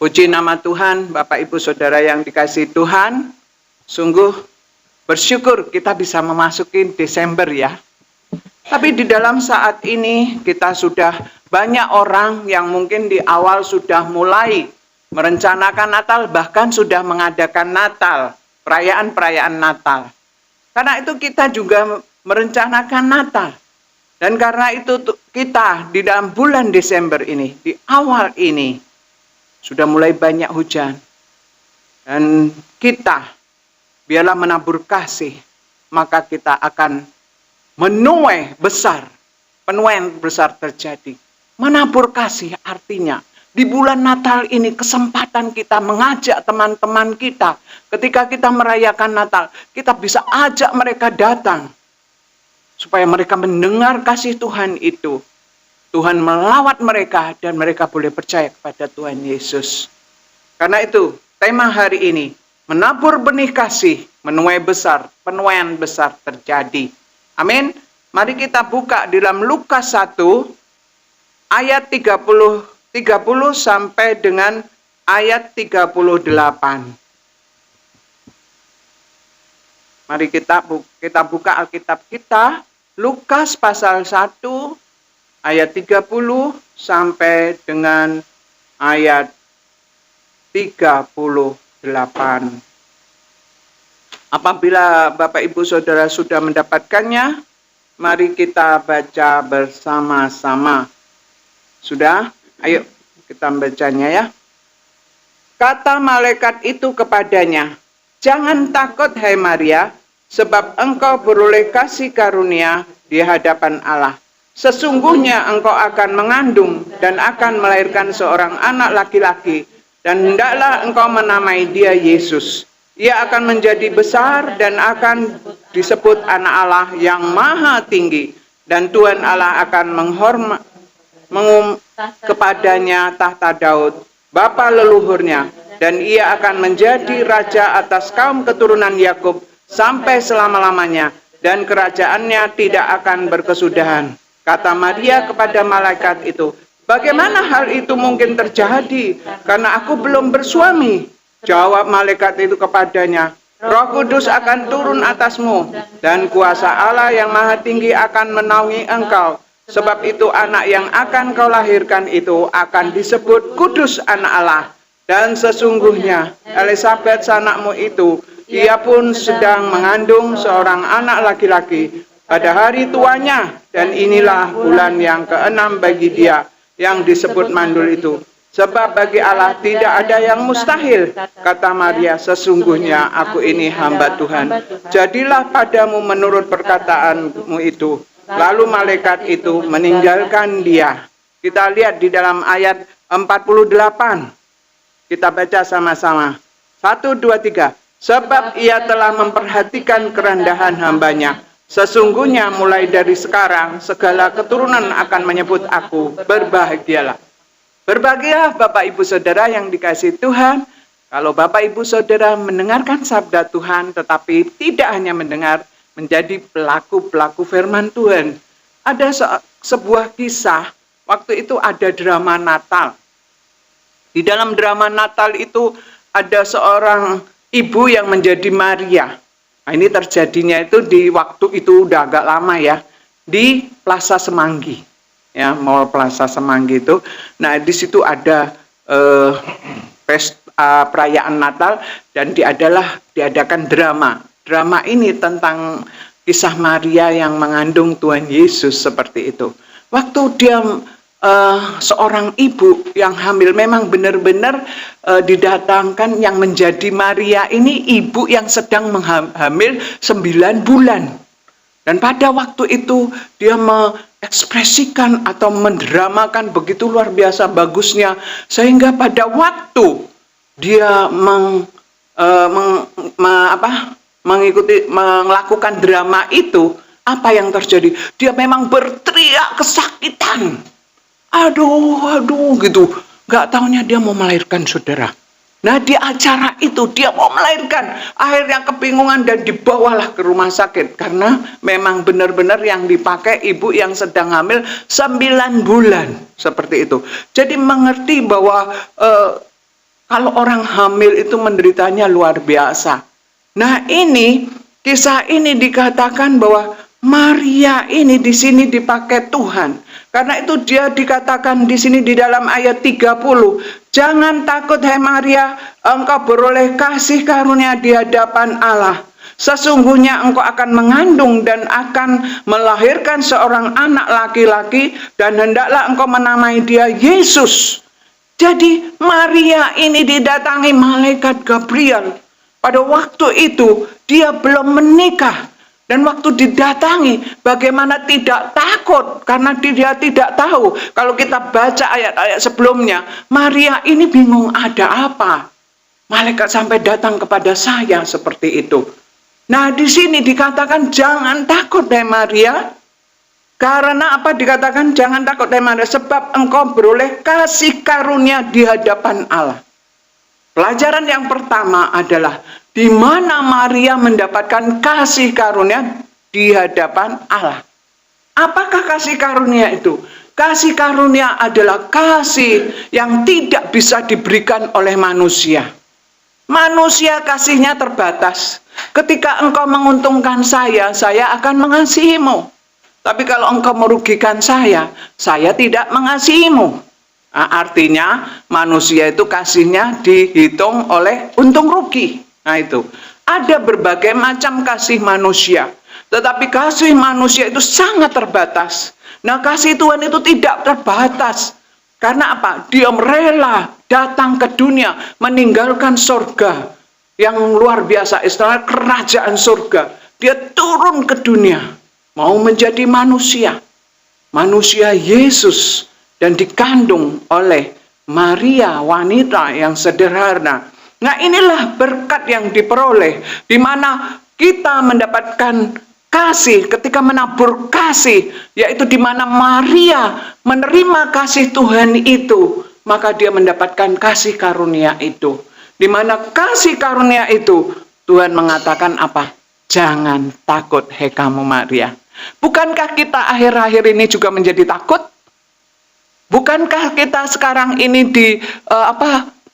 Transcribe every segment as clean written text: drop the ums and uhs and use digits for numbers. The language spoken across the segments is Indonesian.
Puji nama Tuhan, Bapak Ibu Saudara yang dikasihi Tuhan. Sungguh bersyukur kita bisa memasuki Desember ya. Tapi di dalam saat ini kita sudah banyak orang yang mungkin di awal sudah mulai merencanakan Natal, bahkan sudah mengadakan Natal, perayaan-perayaan Natal. Karena itu kita juga merencanakan Natal. Dan karena itu kita di dalam bulan Desember ini, di awal ini, sudah mulai banyak hujan. Dan kita, biarlah menabur kasih, maka kita akan menuai besar, penuaian besar terjadi. Menabur kasih artinya, di bulan Natal ini kesempatan kita mengajak teman-teman kita. Ketika kita merayakan Natal, kita bisa ajak mereka datang. Supaya mereka mendengar kasih Tuhan itu. Tuhan melawat mereka dan mereka boleh percaya kepada Tuhan Yesus. Karena itu, tema hari ini, menabur benih kasih, menuai besar, penuaian besar terjadi. Amin. Mari kita buka di dalam Lukas 1, ayat 30 sampai dengan ayat 38. Mari kita buka Alkitab kita, Lukas pasal 1, ayat 30 sampai dengan ayat 38. Apabila Bapak Ibu Saudara sudah mendapatkannya, mari kita baca bersama-sama. Sudah? Ayo kita bacanya ya. Kata malaikat itu kepadanya, "Jangan takut hai Maria, sebab engkau beroleh kasih karunia di hadapan Allah. Sesungguhnya engkau akan mengandung dan akan melahirkan seorang anak laki-laki, dan hendaklah engkau menamai dia Yesus. Ia akan menjadi besar dan akan disebut anak Allah yang maha tinggi, dan Tuhan Allah akan kepadanya tahta Daud, bapa leluhurnya, dan ia akan menjadi raja atas kaum keturunan Yakub sampai selama-lamanya, dan kerajaannya tidak akan berkesudahan." Kata Maria kepada malaikat itu, "Bagaimana hal itu mungkin terjadi? Karena aku belum bersuami." Jawab malaikat itu kepadanya, "Roh Kudus akan turun atasmu, dan kuasa Allah yang maha tinggi akan menaungi engkau. Sebab itu anak yang akan kau lahirkan itu akan disebut kudus anak Allah. Dan sesungguhnya Elisabet sanakmu itu, ia pun sedang mengandung seorang anak laki-laki pada hari tuanya, dan inilah bulan yang ke-6 bagi dia yang disebut mandul itu. Sebab bagi Allah tidak ada yang mustahil." Kata Maria, "Sesungguhnya aku ini hamba Tuhan. Jadilah padamu menurut perkataanmu itu." Lalu malaikat itu meninggalkan dia. Kita lihat di dalam ayat 48. Kita baca sama-sama. 1, 2, 3. "Sebab ia telah memperhatikan kerendahan hambanya. Sesungguhnya mulai dari sekarang segala keturunan akan menyebut aku berbahagialah." Berbahagia Bapak Ibu Saudara yang dikasihi Tuhan. Kalau Bapak Ibu Saudara mendengarkan sabda Tuhan tetapi tidak hanya mendengar, menjadi pelaku-pelaku firman Tuhan. Ada sebuah kisah, waktu itu ada drama Natal. Di dalam drama Natal itu ada seorang ibu yang menjadi Maria. Nah, ini terjadinya itu di waktu itu udah agak lama ya, di Plaza Semanggi, ya, Mall Plaza Semanggi itu. Nah, di situ ada perayaan Natal dan diadakan drama. Drama ini tentang kisah Maria yang mengandung Tuhan Yesus seperti itu. Waktu dia seorang ibu yang hamil, memang benar-benar didatangkan yang menjadi Maria ini ibu yang sedang hamil 9 bulan. Dan pada waktu itu dia mengekspresikan atau mendramakan begitu luar biasa bagusnya, sehingga pada waktu dia melakukan drama itu, apa yang terjadi? Dia memang berteriak kesakitan. Aduh gitu. Gak taunya dia mau melahirkan, saudara. Nah, di acara itu dia mau melahirkan. Akhirnya kebingungan dan dibawalah ke rumah sakit. Karena memang benar-benar yang dipakai ibu yang sedang hamil 9 bulan. Seperti itu. Jadi mengerti bahwa Kalau orang hamil itu menderitanya luar biasa. Nah, kisah ini dikatakan bahwa Maria ini di sini dipakai Tuhan. Karena itu dia dikatakan di sini di dalam ayat 30, "Jangan takut hai Maria, engkau beroleh kasih karunia di hadapan Allah. Sesungguhnya engkau akan mengandung dan akan melahirkan seorang anak laki-laki, dan hendaklah engkau menamai dia Yesus." Jadi Maria ini didatangi malaikat Gabriel. Pada waktu itu dia belum menikah. Dan waktu didatangi, bagaimana tidak takut, karena dia tidak tahu. Kalau kita baca ayat-ayat sebelumnya, Maria ini bingung ada apa. Malaikat sampai datang kepada saya seperti itu. Nah, di sini dikatakan jangan takut hai Maria. Karena apa dikatakan jangan takut hai Maria? Sebab engkau beroleh kasih karunia di hadapan Allah. Pelajaran yang pertama adalah di mana Maria mendapatkan kasih karunia di hadapan Allah. Apakah kasih karunia itu? Kasih karunia adalah kasih yang tidak bisa diberikan oleh manusia. Manusia kasihnya terbatas. Ketika engkau menguntungkan saya akan mengasihimu. Tapi kalau engkau merugikan saya tidak mengasihimu. Nah, artinya manusia itu kasihnya dihitung oleh untung rugi. Nah, itu ada berbagai macam kasih manusia, tetapi kasih manusia itu sangat terbatas. Nah, kasih Tuhan itu tidak terbatas. Karena apa? Dia rela datang ke dunia, meninggalkan surga yang luar biasa, istilah kerajaan surga. Dia turun ke dunia, mau menjadi manusia Yesus, dan dikandung oleh Maria, wanita yang sederhana. Nah, inilah berkat yang diperoleh, di mana kita mendapatkan kasih ketika menabur kasih, yaitu di mana Maria menerima kasih Tuhan itu, maka dia mendapatkan kasih karunia itu. Di mana kasih karunia itu, Tuhan mengatakan apa? Jangan takut hai kamu Maria. Bukankah kita akhir-akhir ini juga menjadi takut? Bukankah kita sekarang ini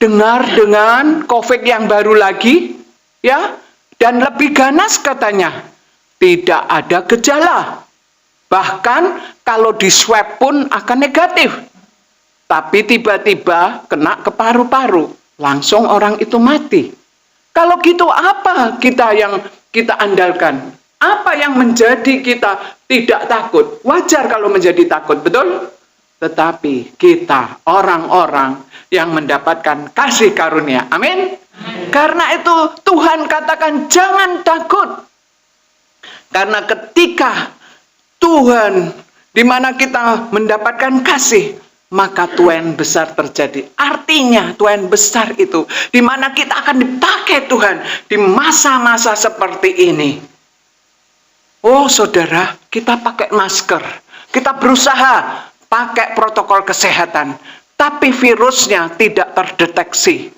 dengar dengan COVID yang baru lagi, ya? Dan lebih ganas katanya, tidak ada gejala. Bahkan kalau di swab pun akan negatif. Tapi tiba-tiba kena ke paru-paru, langsung orang itu mati. Kalau gitu apa yang kita andalkan? Apa yang menjadi kita tidak takut? Wajar kalau menjadi takut, betul? Tetapi kita orang-orang yang mendapatkan kasih karunia. Amin. Karena itu Tuhan katakan jangan takut. Karena ketika Tuhan, di mana kita mendapatkan kasih, maka Tuhan besar terjadi. Artinya Tuhan besar itu di mana kita akan dipakai Tuhan di masa-masa seperti ini. Oh saudara, kita pakai masker, kita berusaha pakai protokol kesehatan, tapi virusnya tidak terdeteksi.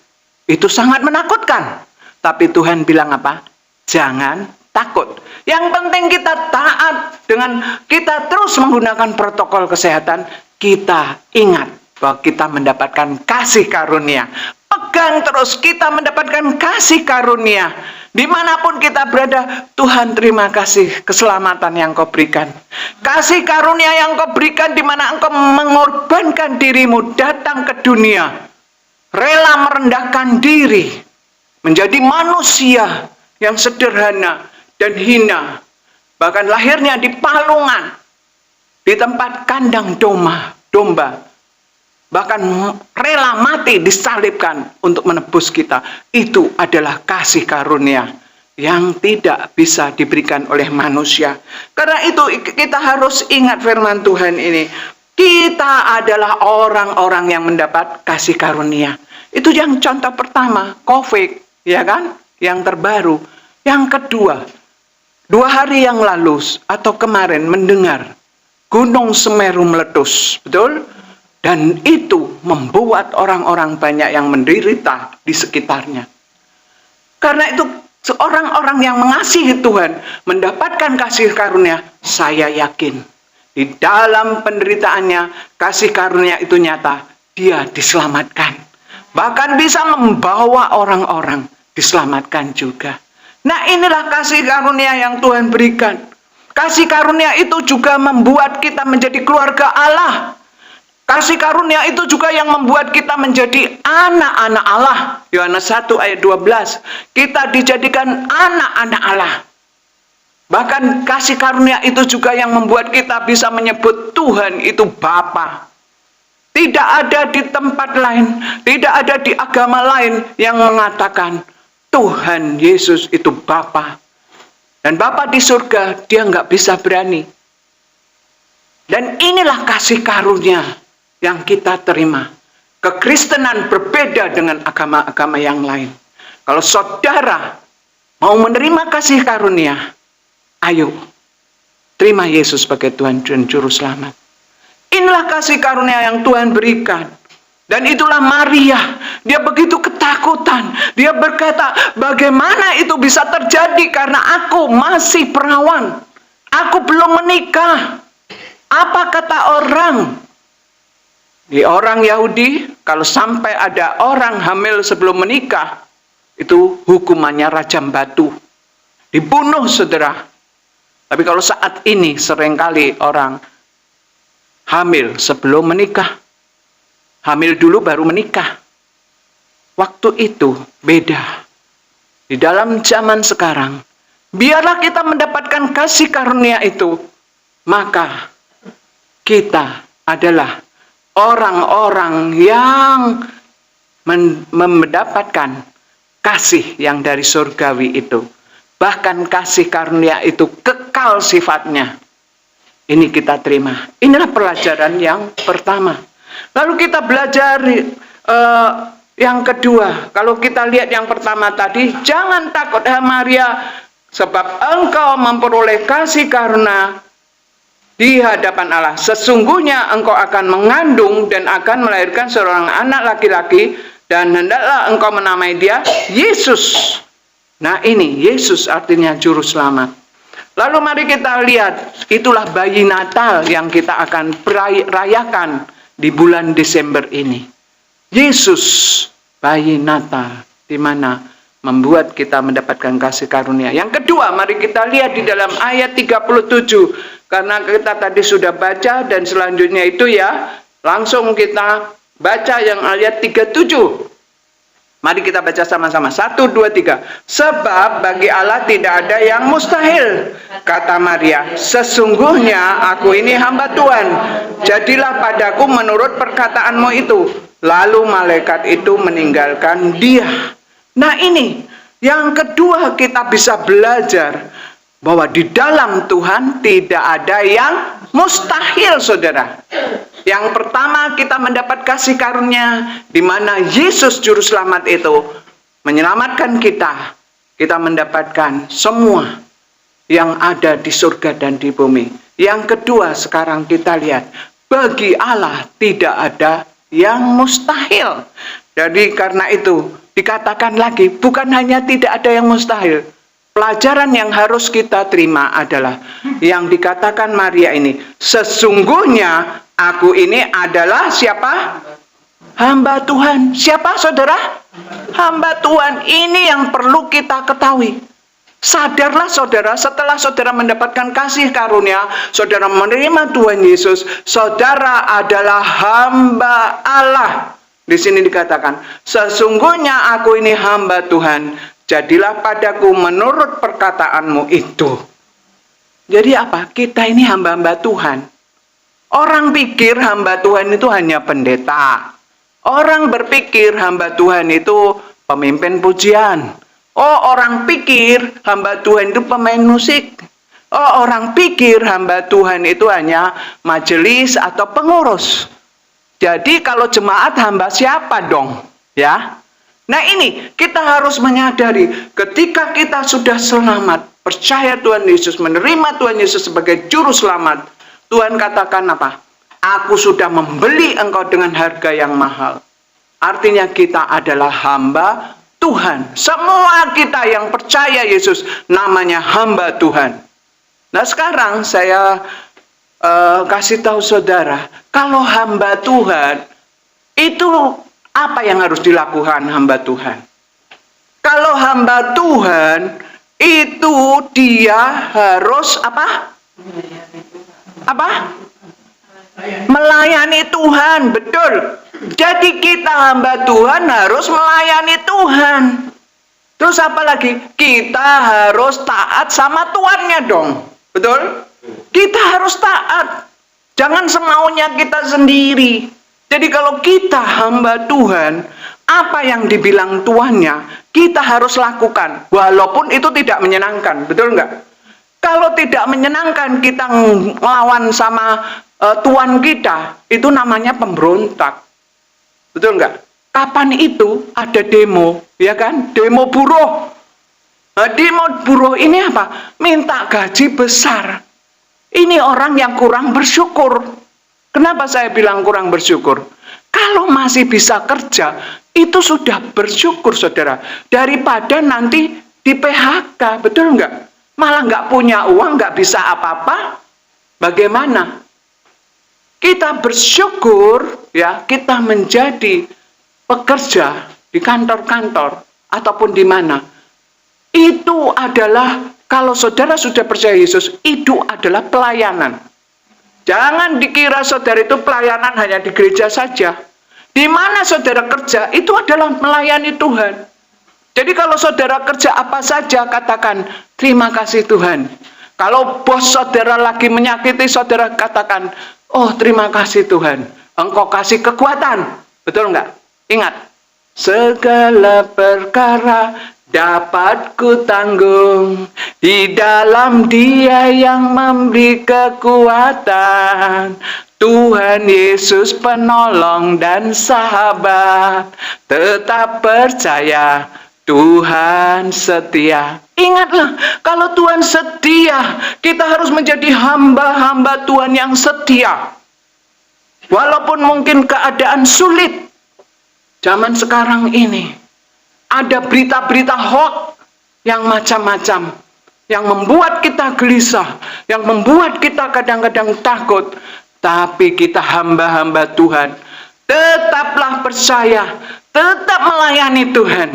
Itu sangat menakutkan. Tapi Tuhan bilang apa? Jangan takut. Yang penting kita taat, dengan kita terus menggunakan protokol kesehatan, kita ingat bahwa kita mendapatkan kasih karunia. Pegang terus, kita mendapatkan kasih karunia. Dimanapun kita berada, Tuhan terima kasih keselamatan yang kau berikan. Kasih karunia yang kau berikan, di mana engkau mengorbankan dirimu datang ke dunia. Rela merendahkan diri, menjadi manusia yang sederhana dan hina. Bahkan lahirnya di palungan, di tempat kandang domba. Bahkan rela mati disalibkan untuk menebus kita. Itu adalah kasih karunia yang tidak bisa diberikan oleh manusia. Karena itu kita harus ingat firman Tuhan ini. Kita adalah orang-orang yang mendapat kasih karunia. Itu yang contoh pertama, COVID, ya kan? Yang terbaru. Yang kedua, 2 hari yang lalu atau kemarin mendengar Gunung Semeru meletus, betul? Dan itu membuat orang-orang banyak yang menderita di sekitarnya. Karena itu orang-orang yang mengasihi Tuhan mendapatkan kasih karunia, saya yakin di dalam penderitaannya kasih karunia itu nyata, dia diselamatkan. Bahkan bisa membawa orang-orang diselamatkan juga. Nah, inilah kasih karunia yang Tuhan berikan. Kasih karunia itu juga membuat kita menjadi keluarga Allah. Kasih karunia itu juga yang membuat kita menjadi anak-anak Allah. Yohanes 1 ayat 12. Kita dijadikan anak-anak Allah. Bahkan kasih karunia itu juga yang membuat kita bisa menyebut Tuhan itu Bapa. Tidak ada di tempat lain, tidak ada di agama lain yang mengatakan Tuhan Yesus itu Bapa. Dan Bapa di surga, dia nggak bisa berani. Dan inilah kasih karunia yang kita terima. Kekristenan berbeda dengan agama-agama yang lain. Kalau saudara mau menerima kasih karunia, ayo, terima Yesus sebagai Tuhan dan Juru Selamat. Inilah kasih karunia yang Tuhan berikan. Dan itulah Maria. Dia begitu ketakutan. Dia berkata, bagaimana itu bisa terjadi karena aku masih perawan. Aku belum menikah. Apa kata orang? Di orang Yahudi, kalau sampai ada orang hamil sebelum menikah, itu hukumannya rajam batu. Dibunuh, saudara. Tapi kalau saat ini seringkali orang hamil sebelum menikah. Hamil dulu baru menikah. Waktu itu beda. Di dalam zaman sekarang, biarlah kita mendapatkan kasih karunia itu, maka kita adalah orang-orang yang mendapatkan kasih yang dari surgawi itu. Bahkan kasih karunia itu kekal sifatnya. Ini kita terima. Inilah pelajaran yang pertama. Lalu kita belajar yang kedua. Kalau kita lihat yang pertama tadi, jangan takut hai Maria, sebab engkau memperoleh kasih karunia di hadapan Allah. Sesungguhnya engkau akan mengandung dan akan melahirkan seorang anak laki-laki, dan hendaklah engkau menamai dia Yesus. Nah, ini Yesus artinya Juru Selamat. Lalu mari kita lihat, itulah bayi Natal yang kita akan rayakan di bulan Desember ini. Yesus, bayi Natal, di mana membuat kita mendapatkan kasih karunia. Yang kedua, mari kita lihat di dalam ayat 37. Karena kita tadi sudah baca dan selanjutnya itu ya, langsung kita baca yang ayat 37. Mari kita baca sama-sama. 1, 2, 3. Sebab bagi Allah tidak ada yang mustahil. Kata Maria, sesungguhnya aku ini hamba Tuhan. Jadilah padaku menurut perkataanmu itu. Lalu malaikat itu meninggalkan dia. Nah, ini yang kedua kita bisa belajar bahwa di dalam Tuhan tidak ada yang mustahil, saudara. Yang pertama kita mendapat kasih karunia di mana Yesus Juru Selamat itu menyelamatkan kita. Kita mendapatkan semua yang ada di surga dan di bumi. Yang kedua sekarang kita lihat, bagi Allah tidak ada yang mustahil. Jadi karena itu dikatakan lagi, bukan hanya tidak ada yang mustahil. Pelajaran yang harus kita terima adalah yang dikatakan Maria ini, sesungguhnya aku ini adalah siapa? Hamba Tuhan. Siapa, saudara? Hamba Tuhan. Ini yang perlu kita ketahui. Sadarlah saudara, setelah saudara mendapatkan kasih karunia, saudara menerima Tuhan Yesus, saudara adalah hamba Allah. Di sini dikatakan, sesungguhnya aku ini hamba Tuhan, jadilah padaku menurut perkataanmu itu. Jadi apa? Kita ini hamba-hamba Tuhan. Orang pikir hamba Tuhan itu hanya pendeta. Orang berpikir hamba Tuhan itu pemimpin pujian. Oh, orang pikir hamba Tuhan itu pemain musik. Oh, orang pikir hamba Tuhan itu hanya majelis atau pengurus. Jadi kalau jemaat hamba siapa dong? Ya. Nah, ini kita harus menyadari ketika kita sudah selamat, percaya Tuhan Yesus, menerima Tuhan Yesus sebagai juru selamat, Tuhan katakan apa? Aku sudah membeli engkau dengan harga yang mahal. Artinya kita adalah hamba Tuhan. Semua kita yang percaya Yesus namanya hamba Tuhan. Nah, sekarang saya kasih tahu saudara, kalau hamba Tuhan itu Apa yang harus dilakukan hamba Tuhan? Kalau hamba Tuhan itu dia harus apa? Melayani Tuhan, betul. Jadi kita hamba Tuhan harus melayani Tuhan. Terus apa lagi? Kita harus taat sama tuannya dong. Betul? Kita harus taat. Jangan semaunya kita sendiri. Jadi kalau kita hamba Tuhan, apa yang dibilang tuannya, kita harus lakukan. Walaupun itu tidak menyenangkan. Betul nggak? Kalau tidak menyenangkan kita ngelawan sama tuan kita, itu namanya pemberontak. Betul nggak? Kapan itu ada demo, ya kan? Demo buruh. Nah, demo buruh ini apa? Minta gaji besar. Ini orang yang kurang bersyukur. Kenapa saya bilang kurang bersyukur? Kalau masih bisa kerja, itu sudah bersyukur, saudara. Daripada nanti di PHK, betul nggak? Malah nggak punya uang, nggak bisa apa-apa. Bagaimana? Kita bersyukur, ya, kita menjadi pekerja di kantor-kantor ataupun di mana. Itu adalah, kalau saudara sudah percaya Yesus, itu adalah pelayanan. Jangan dikira saudara itu pelayanan hanya di gereja saja. Di mana saudara kerja, itu adalah melayani Tuhan. Jadi kalau saudara kerja apa saja, katakan, terima kasih Tuhan. Kalau bos saudara lagi menyakiti saudara, katakan, oh terima kasih Tuhan, Engkau kasih kekuatan. Betul nggak? Ingat, segala perkara dapat ku tanggung di dalam Dia yang memberi kekuatan. Tuhan Yesus penolong dan sahabat, tetap percaya Tuhan setia. Ingatlah, kalau Tuhan setia, kita harus menjadi hamba-hamba Tuhan yang setia. Walaupun mungkin keadaan sulit. Zaman sekarang ini ada berita-berita hoax yang macam-macam, yang membuat kita gelisah, yang membuat kita kadang-kadang takut. Tapi kita hamba-hamba Tuhan, tetaplah percaya, tetap melayani Tuhan.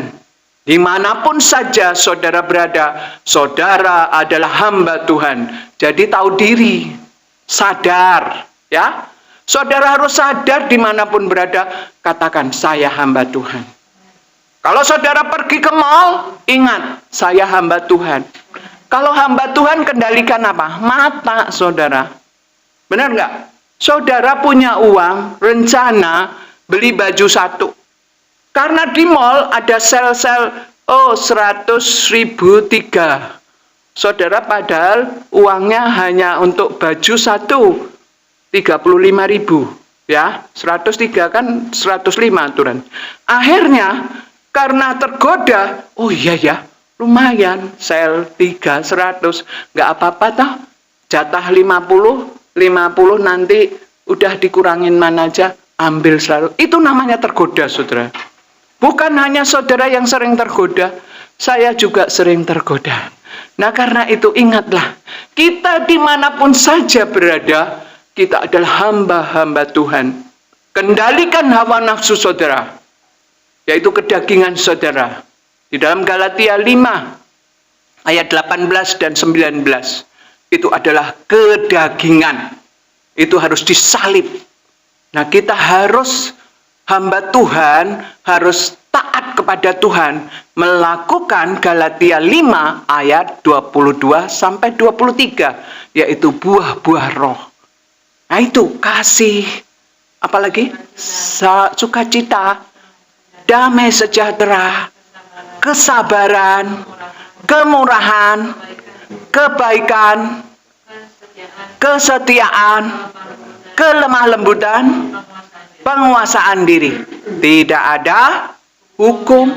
Dimanapun saja saudara berada, saudara adalah hamba Tuhan. Jadi tahu diri, sadar, ya. Saudara harus sadar dimanapun berada, katakan saya hamba Tuhan. Kalau saudara pergi ke mall, ingat saya hamba Tuhan. Kalau hamba Tuhan kendalikan apa? Mata saudara. Benar nggak? Saudara punya uang, rencana beli baju satu. Karena di mall ada sel-sel, 100.003. Saudara padahal uangnya hanya untuk baju satu, 35.000. Ya, 103 kan 105 aturan. Akhirnya, karena tergoda, oh iya ya, lumayan, sel 3, 100. Nggak apa-apa toh, jatah 50 nanti udah dikurangin mana aja, ambil selalu. Itu namanya tergoda, saudara. Bukan hanya saudara yang sering tergoda, saya juga sering tergoda. Nah karena itu ingatlah, kita dimanapun saja berada, kita adalah hamba-hamba Tuhan. Kendalikan hawa nafsu saudara, yaitu kedagingan saudara. Di dalam Galatia 5, ayat 18 dan 19. Itu adalah kedagingan. Itu harus disalib. Nah kita harus, hamba Tuhan, harus taat kepada Tuhan, melakukan Galatia 5 ayat 22 sampai 23, yaitu buah-buah roh. Nah itu kasih, apalagi sukacita, damai sejahtera, kesabaran, kemurahan, kebaikan, kesetiaan, kelemah lembutan, penguasaan diri. Tidak ada hukum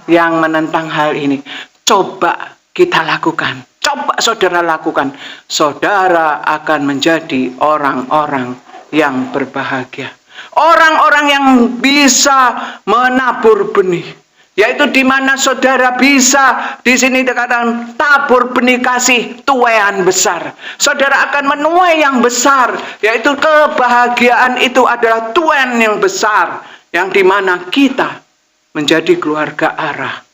yang menentang hal ini. Coba kita lakukan. Coba saudara lakukan. Saudara akan menjadi orang-orang yang berbahagia. Orang-orang yang bisa menabur benih. Yaitu di mana saudara bisa, di sini dikatakan tabur benih kasih tuaian besar. Saudara akan menuai yang besar, yaitu kebahagiaan itu adalah tuaian yang besar yang dimana kita menjadi keluarga Allah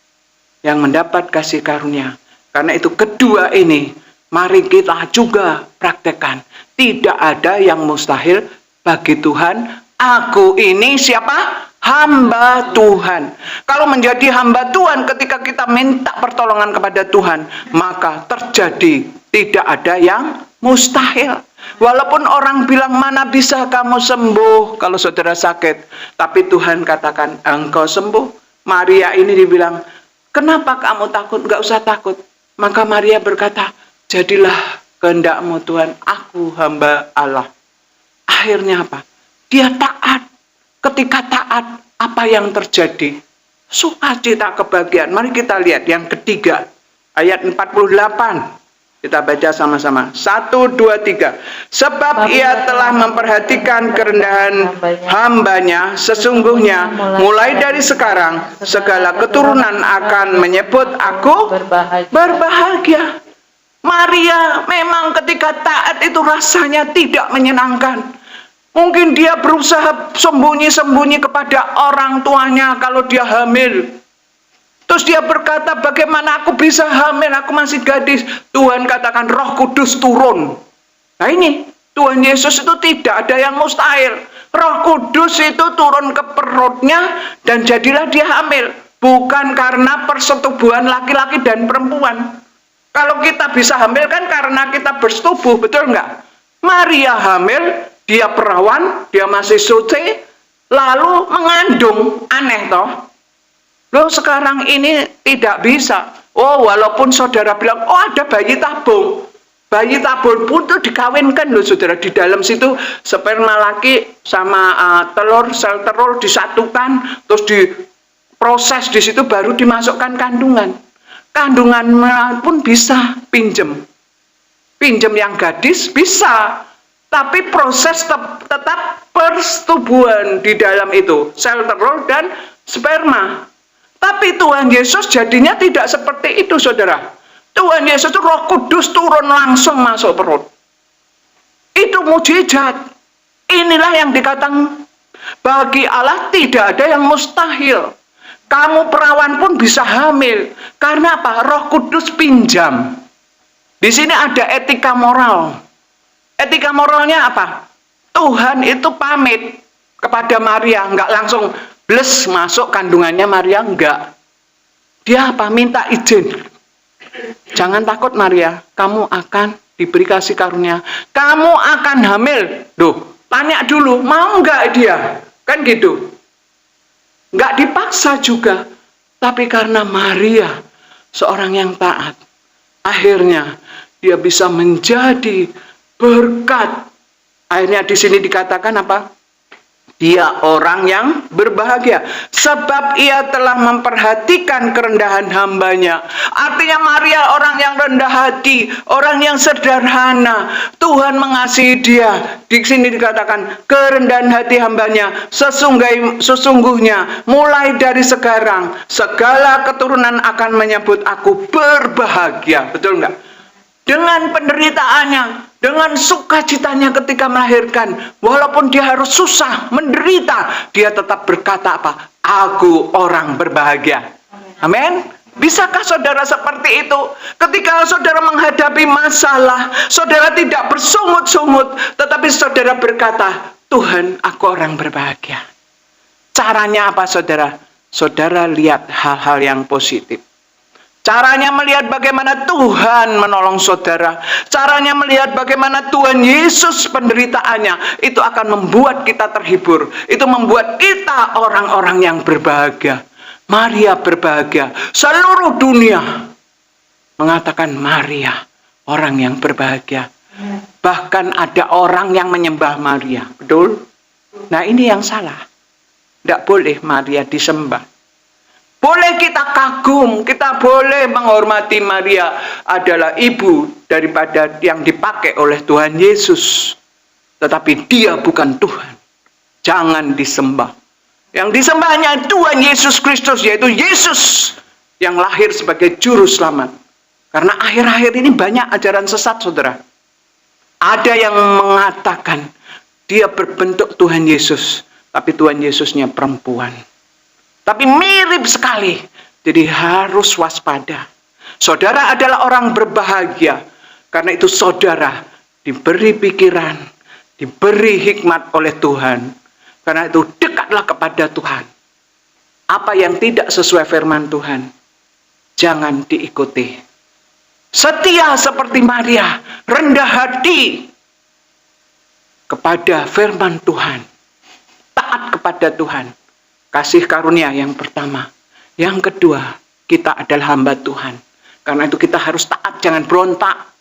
yang mendapat kasih karunia. Karena itu kedua ini, mari kita juga praktekkan. Tidak ada yang mustahil bagi Tuhan. Aku ini siapa? Hamba Tuhan. Kalau menjadi hamba Tuhan ketika kita minta pertolongan kepada Tuhan, maka terjadi tidak ada yang mustahil. Walaupun orang bilang, mana bisa kamu sembuh kalau saudara sakit, tapi Tuhan katakan engkau sembuh. Maria ini dibilang, kenapa kamu takut? Gak usah takut. Maka Maria berkata, jadilah kehendakmu Tuhan, aku hamba Allah. Akhirnya apa? Dia taat. Ketika taat, apa yang terjadi? Sukacita, kebahagiaan. Mari kita lihat yang ketiga, ayat 48. Kita baca sama-sama. 1, 2, 3. Sebab ia telah memperhatikan kerendahan hambanya, sesungguhnya mulai dari sekarang segala keturunan akan menyebut aku berbahagia. Maria memang ketika taat itu rasanya tidak menyenangkan. Mungkin dia berusaha sembunyi-sembunyi kepada orang tuanya kalau dia hamil. Terus dia berkata, bagaimana aku bisa hamil? Aku masih gadis. Tuhan katakan Roh Kudus turun. Nah ini, Tuhan Yesus itu tidak ada yang mustahil. Roh Kudus itu turun ke perutnya dan jadilah dia hamil. Bukan karena persetubuhan laki-laki dan perempuan. Kalau kita bisa hamil kan karena kita bersetubuh, betul nggak? Maria hamil, dia perawan, dia masih suci, lalu mengandung. Aneh toh? Loh sekarang ini tidak bisa. Oh walaupun saudara bilang, oh ada bayi tabung. Bayi tabung pun itu dikawinkan loh saudara. Di dalam situ sperma laki sama sel telur disatukan. Terus diproses di situ baru dimasukkan kandungan. Kandungan pun bisa pinjem. Pinjem yang gadis bisa. Tapi proses tetap persetubuhan di dalam itu. Sel telur dan sperma. Tapi Tuhan Yesus jadinya tidak seperti itu saudara. Tuhan Yesus itu Roh Kudus turun langsung masuk perut. Itu mujizat. Inilah yang dikatakan bagi Allah tidak ada yang mustahil. Kamu perawan pun bisa hamil. Karena apa? Roh Kudus pinjam. Di sini ada etika moral. Etika moralnya apa? Tuhan itu pamit kepada Maria, enggak langsung bles masuk kandungannya Maria, enggak. Dia apa? Minta izin. Jangan takut Maria, kamu akan diberi kasih karunia. Kamu akan hamil. Duh, tanya dulu, mau enggak dia? Kan gitu. Enggak dipaksa juga. Tapi karena Maria seorang yang taat, akhirnya dia bisa menjadi berkat. Akhirnya di sini dikatakan apa? Dia orang yang berbahagia. Sebab ia telah memperhatikan kerendahan hambanya. Artinya Maria orang yang rendah hati, orang yang sederhana. Tuhan mengasihi dia. Di sini dikatakan kerendahan hati hambanya. Sesungguhnya mulai dari sekarang segala keturunan akan menyebut aku berbahagia. Betul enggak? Dengan penderitaannya, dengan sukacitanya ketika melahirkan, walaupun dia harus susah, menderita, dia tetap berkata apa? Aku orang berbahagia. Amin. Bisakah saudara seperti itu? Ketika saudara menghadapi masalah, saudara tidak bersungut-sungut, tetapi saudara berkata, Tuhan, aku orang berbahagia. Caranya apa saudara? Saudara lihat hal-hal yang positif. Caranya melihat bagaimana Tuhan menolong saudara. Caranya melihat bagaimana Tuhan Yesus penderitaannya. Itu akan membuat kita terhibur. Itu membuat kita orang-orang yang berbahagia. Maria berbahagia. Seluruh dunia mengatakan Maria orang yang berbahagia. Bahkan ada orang yang menyembah Maria. Betul? Nah ini yang salah. Tidak boleh Maria disembah. Boleh kita kagum, kita boleh menghormati Maria adalah ibu daripada yang dipakai oleh Tuhan Yesus. Tetapi dia bukan Tuhan. Jangan disembah. Yang disembahnya Tuhan Yesus Kristus, yaitu Yesus yang lahir sebagai juru selamat. Karena akhir-akhir ini banyak ajaran sesat saudara. Ada yang mengatakan dia berbentuk Tuhan Yesus. Tapi Tuhan Yesusnya perempuan. Tapi mirip sekali. Jadi harus waspada. Saudara adalah orang berbahagia. Karena itu saudara diberi pikiran, diberi hikmat oleh Tuhan. Karena itu dekatlah kepada Tuhan. Apa yang tidak sesuai firman Tuhan, jangan diikuti. Setia seperti Maria, rendah hati kepada firman Tuhan. Taat kepada Tuhan. Kasih karunia yang pertama. Yang kedua, kita adalah hamba Tuhan. Karena itu kita harus taat, jangan berontak.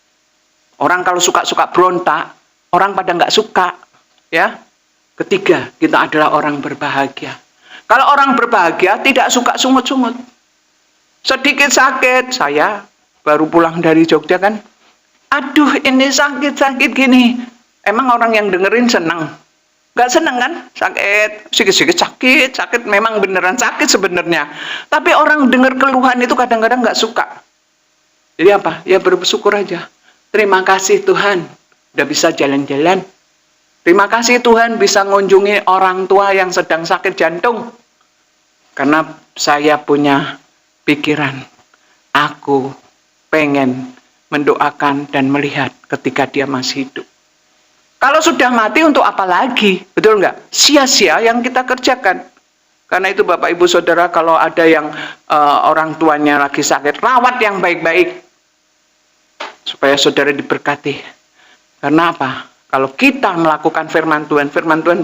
Orang kalau suka-suka berontak, orang pada nggak suka. Ya. Ketiga, kita adalah orang berbahagia. Kalau orang berbahagia tidak suka sungut-sungut. Sedikit sakit, saya baru pulang dari Jogja kan. Aduh, ini sakit-sakit gini. Emang orang yang dengerin senang? Gak senang kan? Sakit, sedikit-sedikit sakit memang beneran sakit sebenarnya. Tapi orang dengar keluhan itu kadang-kadang gak suka. Jadi apa? Ya bersyukur aja. Terima kasih Tuhan, udah bisa jalan-jalan. Terima kasih Tuhan bisa mengunjungi orang tua yang sedang sakit jantung. Karena saya punya pikiran, aku pengen mendoakan dan melihat ketika dia masih hidup. Kalau sudah mati untuk apa lagi? Betul nggak? Sia-sia yang kita kerjakan. Karena itu Bapak Ibu Saudara, kalau ada yang orang tuanya lagi sakit, rawat yang baik-baik. Supaya saudara diberkati. Karena apa? Kalau kita melakukan firman Tuhan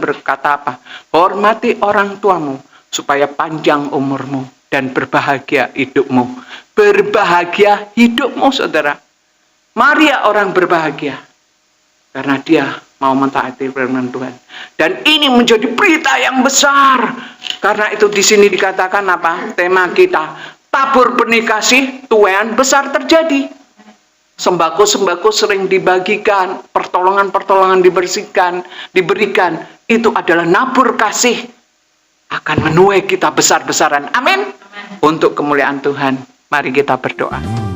berkata apa? Hormati orang tuamu, supaya panjang umurmu dan berbahagia hidupmu. Berbahagia hidupmu, saudara. Maria orang berbahagia. Karena dia mau mentaati firman Tuhan. Dan ini menjadi berita yang besar. Karena itu di sini dikatakan apa? Tema kita, tabur benih kasih, tuaian besar terjadi. Sembako-sembako sering dibagikan, pertolongan-pertolongan diberikan. Itu adalah nabur kasih. Akan menuai kita besar-besaran. Amin. Untuk kemuliaan Tuhan, mari kita berdoa.